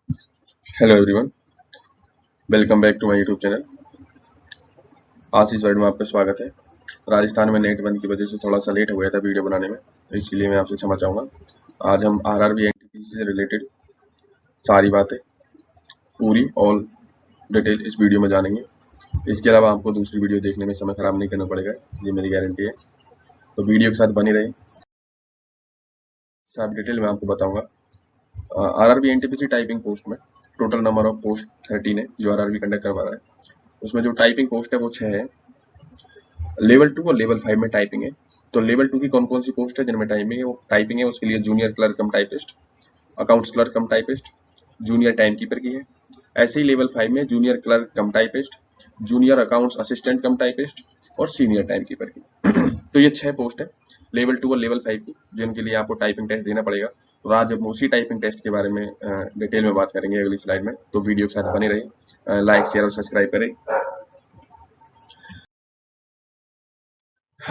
Hello everyone, welcome back to my YouTube channel. आज इस video में आपका स्वागत है। राजस्थान में नेट बंद की वजह से थोड़ा सा लेट हो गया था वीडियो बनाने में, तो इसके लिए मैं आपसे क्षमा चाहूँगा। आज हम आरआरबी एनटीपीसी से रिलेटेड सारी बातें पूरी ऑल डिटेल इस वीडियो में जानेंगे। इसके अलावा आपको दूसरी वीडियो देखने में समय खराब नहीं करना पड़ेगा, ये मेरी गारंटी है। तो वीडियो के साथ बने रहें, सब डिटेल मैं आपको बताऊँगा। आरआरबी एनटीपीसी टाइपिंग पोस्ट में टोटल नंबर ऑफ पोस्ट 13 है जो आरआरबी कंडक्ट करवा रहा है। उसमें जो टाइपिंग पोस्ट है वो 6 है। लेवल 2 और लेवल 5 में टाइपिंग है। तो लेवल 2 की कौन कौन सी पोस्ट है जिनमें टाइपिंग है उसके लिए जूनियर क्लर्क कम टाइपिस्ट, अकाउंट्स क्लर्क कम टाइपिस्ट, जूनियर टाइम कीपर की है। ऐसे ही लेवल 5 में जूनियर क्लर्क कम टाइपिस्ट, जूनियर अकाउंट्स असिस्टेंट कम टाइपिस्ट और सीनियर टाइम कीपर की। तो ये 6 पोस्ट है लेवल 2 और लेवल 5 की, जिनके लिए आपको टाइपिंग टेस्ट देना पड़ेगा। तो आज हम उसी टाइपिंग टेस्ट के बारे में डिटेल में बात करेंगे अगली स्लाइड में। तो वीडियो के साथ बने रहिए, लाइक शेयर और सब्सक्राइब करें।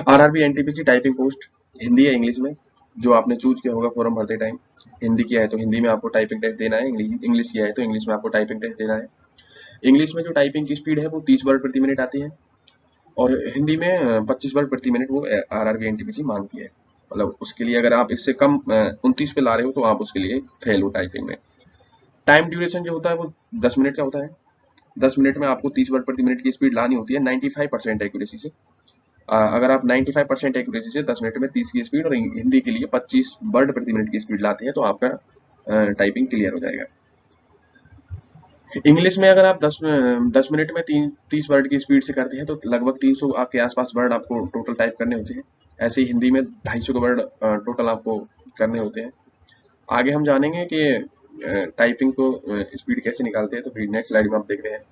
RRB NTPC typing post Hindi या इंग्लिश में, जो आपने चूज किया होगा फॉर्म भरते टाइम। हिंदी किया है तो हिंदी में आपको टाइपिंग टेस्ट देना है, इंग्लिश किया है तो इंग्लिश में आपको टाइपिंग टेस्ट देना है। इंग्लिश में जो टाइपिंग की स्पीड है वो 30 वर्ड प्रति मिनट आती है, और हिंदी में 25 वर्ड प्रति मिनट वो आरआरबी एनटीपीसी मांगती है। मतलब उसके लिए अगर आप इससे कम 29 पे ला रहे हो तो आप उसके लिए फेल हो टाइपिंग में। टाइम ड्यूरेशन जो होता है वो 10 मिनट का होता है। 10 मिनट में आपको 30 वर्ड प्रति मिनट की स्पीड लानी होती है 95% एक्यूरेसी से। अगर आप 95% एक्यूरेसी से 10 मिनट में 30 की स्पीड और हिंदी के लिए 25 वर्ड प्रति मिनट की स्पीड लाते हैं तो आपका टाइपिंग क्लियर हो जाएगा। इंग्लिश में अगर आप 10 मिनट में 30 वर्ड की स्पीड से करते हैं तो लगभग 300 के आसपास वर्ड आपको टोटल टाइप करने होते हैं। ऐसे ही हिंदी में 250 के वर्ड टोटल आपको करने होते हैं। आगे हम जानेंगे कि टाइपिंग को स्पीड कैसे निकालते हैं। तो फिर नेक्स्ट स्लाइड में आप देख रहे हैं।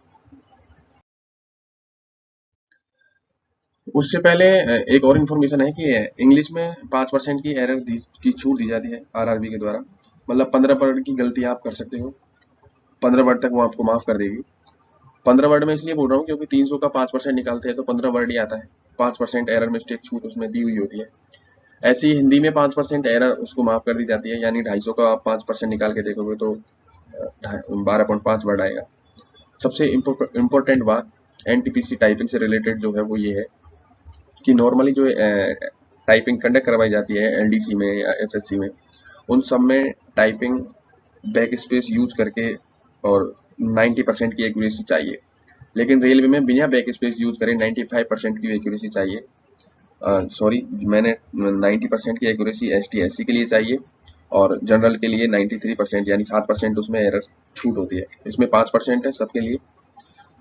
उससे पहले एक और इन्फॉर्मेशन है कि इंग्लिश में 5% की एरर की छूट दी जाती है आरआरबी के द्वारा। मतलब 15 वर्ड की गलती आप कर सकते हो, 15 वर्ड तक वो आपको माफ कर देगी। 15 वर्ड में इसलिए बोल रहा हूँ क्योंकि 300 का 5% निकालते हैं तो 15 वर्ड ही आता है। 5% एरर मिस्टेक छूट उसमें दी हुई होती है। ऐसे ही हिंदी में 5% एरर उसको माफ कर दी जाती है, यानी 250 का आप 5% निकाल के देखोगे तो 12.5 वर्ड आएगा। सबसे इम्पोर्टेंट बात एनटीपीसी टाइपिंग से रिलेटेड जो है वो ये है कि नॉर्मली जो टाइपिंग कंडक्ट करवाई जाती है एलडीसी में या एसएससी में, उन सब में टाइपिंग बैक स्पेस यूज करके और 90% की एक्यूरेसी चाहिए। लेकिन रेलवे में बिना बैक स्पेस यूज करे 95% की एक्यूरेसी चाहिए। सॉरी, मैंने 90% की एक्यूरेसी एसटी एससी के लिए चाहिए, और जनरल के लिए 93% यानी 7% उसमें एरर छूट होती है। इसमें 5% है सबके लिए।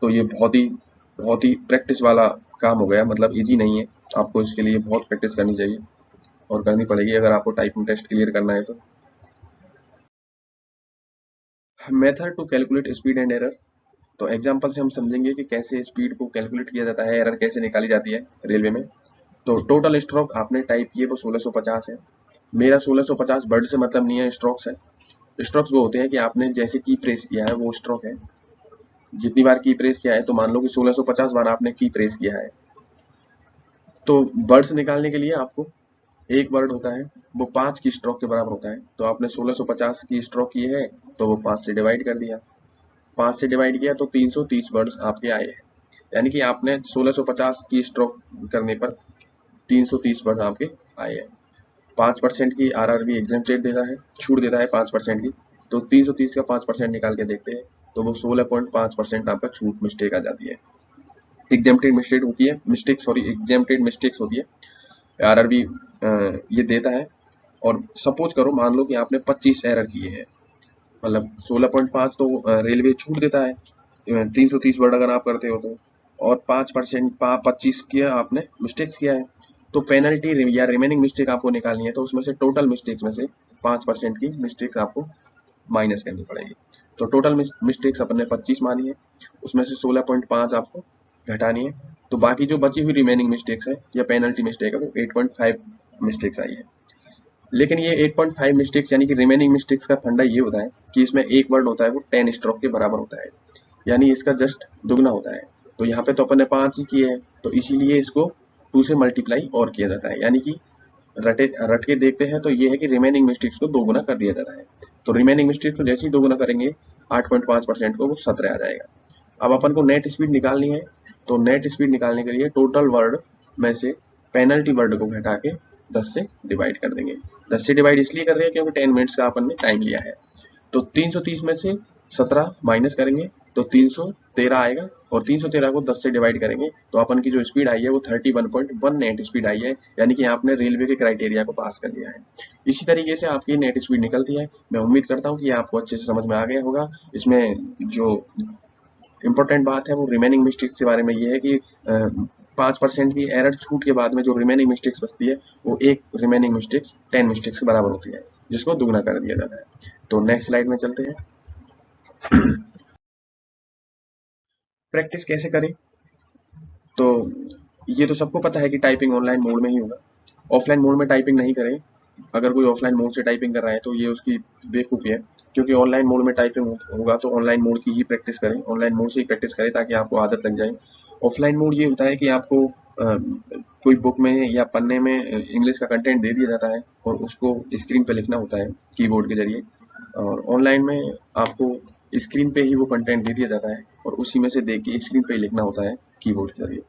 तो ये बहुत ही प्रैक्टिस वाला काम हो गया, मतलब इजी नहीं है। आपको इसके लिए बहुत प्रैक्टिस करनी चाहिए और करनी पड़ेगी अगर आपको टाइपिंग टेस्ट क्लियर करना है तो। Method to calculate speed and error. तो एग्जांपल से हम समझेंगे कि कैसे स्पीड को कैलकुलेट किया जाता है, एरर कैसे निकाली जाती है रेलवे में। तो टोटल स्ट्रोक आपने टाइप किए वो 1650 है। मेरा 1650 वर्ड से मतलब नहीं है, स्ट्रोक्स है। स्ट्रोक्स वो होते हैं कि आपने जैसे की प्रेस किया है वो स्ट्रोक है। जितनी बार की प्रेस किया है, तो मान लो कि 1650 बार आपने की प्रेस किया है, तो वर्ड्स निकालने के लिए आपको एक वर्ड होता है वो 5 की स्ट्रोक के बराबर होता है। तो आपने 1650 की स्ट्रोक की है तो वो 5 से डिवाइड कर दिया। 5 से डिवाइड किया तो 330 वर्ड्स आपके आए हैं। यानी कि आपने 1650 की स्ट्रोक करने पर 330 वर्ड आपके आए हैं। 5% की आरआरबी एग्जेम्प्टेड देता है, छूट देता है 5% की। तो 330 का 5% निकाल के देखते हैं तो वो 16.5% आपका छूट मिस्टेक आ जाती है। एग्जेम्प्टेड मिस्टेक होती है, एग्जेम्प्टेड मिस्टेक्स होती है आरआरबी ये देता है। और सपोज करो, मान लो कि आपने 25 एरर किए हैं, मतलब 16.5 तो रेलवे छूट देता है 330 वर्ड अगर आप करते हो तो, और 5% 25 किया आपने मिस्टेक्स किया है, तो पेनल्टी या रिमेनिंग मिस्टेक आपको निकालनी है। तो उसमें से टोटल मिस्टेक्स में से 5% की मिस्टेक्स आपको माइनस करनी पड़ेगी। तो टोटल मिस्टेक्स अपन ने 25 मानी है, उसमें से 16.5 आपको घटानी है। तो बाकी जो बची हुई रिमेनिंग मिस्टेक्स है या पेनल्टी मिस्टेक है वो 8.5 मिस्टेक्स आई है। लेकिन ये 8.5 मिस्टेक्स यानी कि रिमेनिंग मिस्टेक्स का फंडा ये होता है कि इसमें एक वर्ड होता है वो 10 स्ट्रोक के बराबर होता है, यानी इसका जस्ट दुगना होता है। तो यहाँ पे तो अपन ने 5 ही किए हैं, तो इसीलिए इसको 2 से मल्टीप्लाई और किया जाता है। यानी कि रट के देखते हैं तो ये है कि रिमेनिंग मिस्टेक्स को दोगुना कर दिया जाता है। तो रिमेनिंग मिस्टेक तो जैसे ही दोगुना करेंगे 8.5% को वो 17 आ जाएगा। अब अपन को नेट स्पीड निकालनी है, तो नेट स्पीड निकालने के लिए टोटल वर्ड में से पेनल्टी वर्ड को घटा के 10 से डिवाइड कर देंगे। 10 से डिवाइड इसलिए कर रहे हैं क्योंकि 10 मिनट्स का अपन ने टाइम लिया है। तो 330 में से 17 माइनस करेंगे तो 313 आएगा, और 313 को 10 से डिवाइड करेंगे तो अपन की जो स्पीड आई है वो 31.1 नेट स्पीड आई है, यानी कि आपने रेलवे के क्राइटेरिया को पास कर लिया है। इसी तरीके से आपकी नेट स्पीड निकलती है। मैं उम्मीद करता हूँ कि आपको अच्छे से समझ में आ गया होगा। इसमें जो इम्पोर्टेंट बात है वो रिमेनिंग मिस्टेक्स के बारे में ये है कि 5% की एरर छूट के बाद में जो रिमेनिंग मिस्टेक्स बचती है वो एक रिमेनिंग मिस्टेक्स 10 मिस्टेक्स के बराबर होती है, जिसको दुगना कर दिया जाता है। तो नेक्स्ट स्लाइड में चलते हैं। प्रैक्टिस कैसे करें? तो ये तो सबको पता है कि टाइपिंग ऑनलाइन मोड में ही होगा। ऑफलाइन मोड में टाइपिंग नहीं करें। अगर कोई ऑफलाइन मोड से टाइपिंग कर रहा है तो ये उसकी बेवकूफ़ी है, क्योंकि ऑनलाइन मोड में टाइपिंग होगा तो ऑनलाइन मोड की ही प्रैक्टिस करें, ऑनलाइन मोड से ही प्रैक्टिस करें ताकि आपको आदत लग जाए। ऑफलाइन मोड ये होता है कि आपको कोई बुक में या पन्ने में इंग्लिश का कंटेंट दे दिया जाता है और उसको स्क्रीन पे लिखना होता है कीबोर्ड के जरिए, और ऑनलाइन में आपको स्क्रीन पे ही वो कंटेंट दे दिया जाता है और उसी में से देख के स्क्रीन पे ही लिखना होता है कीबोर्ड के जरिए।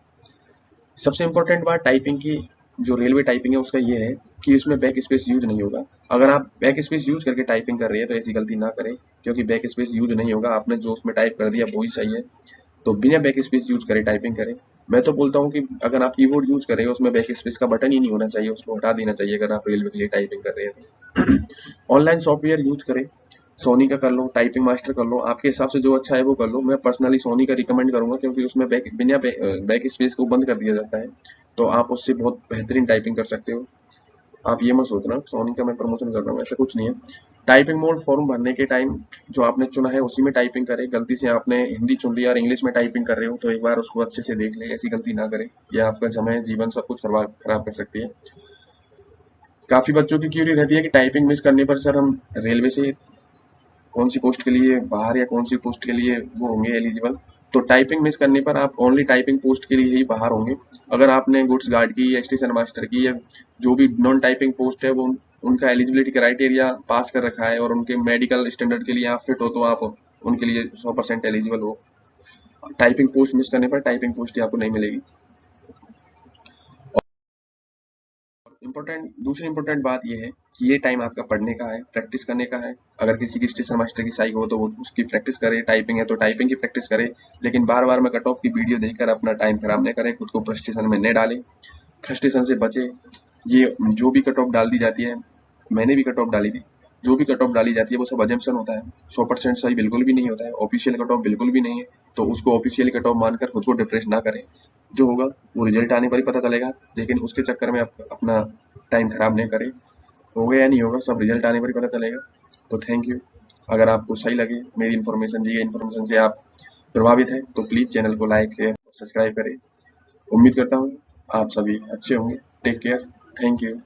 सबसे इम्पोर्टेंट बात टाइपिंग की, जो रेलवे टाइपिंग है उसका ये है कि इसमें बैक स्पेस यूज नहीं होगा। अगर आप बैक स्पेस यूज करके टाइपिंग कर रहे हैं तो ऐसी गलती ना करें, क्योंकि बैक स्पेस यूज नहीं होगा। आपने जो उसमें टाइप कर दिया वही सही है, तो बिना बैक स्पेस यूज करे टाइपिंग करें। मैं तो बोलता हूँ कि अगर आप कीबोर्ड यूज कर रहे हो उसमें बैक स्पेस का बटन ही नहीं होना चाहिए, उसको हटा देना चाहिए अगर आप रेलवे के लिए टाइपिंग कर रहे हैं तो। ऑनलाइन सॉफ्टवेयर यूज करें, सोनी का कर लो, टाइपिंग मास्टर कर लो, आपके हिसाब से जो अच्छा है वो कर लो। मैं पर्सनली सोनी का रिकमेंड करूंगा, क्योंकि उसमें बिना बैक स्पेस को बंद कर दिया जाता है, तो आप उससे बहुत बेहतरीन टाइपिंग कर सकते हो। आप ये मत सोचना सोनी का मैं प्रमोशन कर रहा हूँ, ऐसा कुछ नहीं है। टाइपिंग मोड फॉर्म भरने के टाइम जो आपने चुना है उसी में टाइपिंग करें। गलती से आपने हिंदी चुन लिया और इंग्लिश में टाइपिंग कर रहे हो तो एक बार उसको अच्छे से देख लें, ऐसी गलती ना करें, यह आपका समय जीवन सब कुछ खराब कर सकती है। काफी बच्चों की क्यूरी रहती है कि टाइपिंग मिस करने पर सर हम रेलवे से कौन सी पोस्ट के लिए बाहर या कौन सी पोस्ट के लिए वो होंगे एलिजिबल। तो टाइपिंग मिस करने पर आप ओनली टाइपिंग पोस्ट के लिए ही बाहर होंगे। अगर आपने गुड्स गार्ड की या स्टेशन मास्टर की या जो भी नॉन टाइपिंग पोस्ट है वो उनका एलिजिबिलिटी क्राइटेरिया पास कर रखा है और उनके मेडिकल स्टैंडर्ड के लिए आप फिट हो तो आप उनके लिए 100% एलिजिबल हो। टाइपिंग पोस्ट मिस करने पर टाइपिंग पोस्ट ही आपको नहीं मिलेगी। दूसरी इम्पोर्टेंट बात यह है कि ये टाइम आपका पढ़ने का है, प्रैक्टिस करने का है। अगर किसी की स्टेशन मास्टर की साइक हो तो वो उसकी प्रैक्टिस करे, टाइपिंग है तो टाइपिंग की प्रैक्टिस करे, लेकिन बार बार में कट ऑफ की वीडियो देखकर अपना टाइम खराब न करें, खुद को फ्रस्ट्रेशन में न डालें, फ्रस्ट्रेशन से बचे। ये जो भी कट ऑफ डाल दी जाती है, मैंने भी कट ऑफ डाली थी, जो भी कट ऑफ डाली जाती है वो सब अजम्पशन होता है, 100% सही बिल्कुल भी नहीं होता है, ऑफिशियल कट ऑफ बिल्कुल भी नहीं है। तो उसको ऑफिशियल कट ऑफ मानकर खुद को डिप्रेस ना करें। जो होगा वो रिजल्ट आने पर ही पता चलेगा, लेकिन उसके चक्कर में आप अपना टाइम खराब नहीं करें। होगा या नहीं होगा सब रिजल्ट आने पर ही पता चलेगा। तो थैंक यू। अगर आपको सही लगे मेरी इन्फॉर्मेशन, दी गई इन्फॉर्मेशन से आप प्रभावित हैं तो प्लीज़ चैनल को लाइक शेयर सब्सक्राइब करें। उम्मीद करता हूँ आप सभी अच्छे होंगे। Take care. Thank you.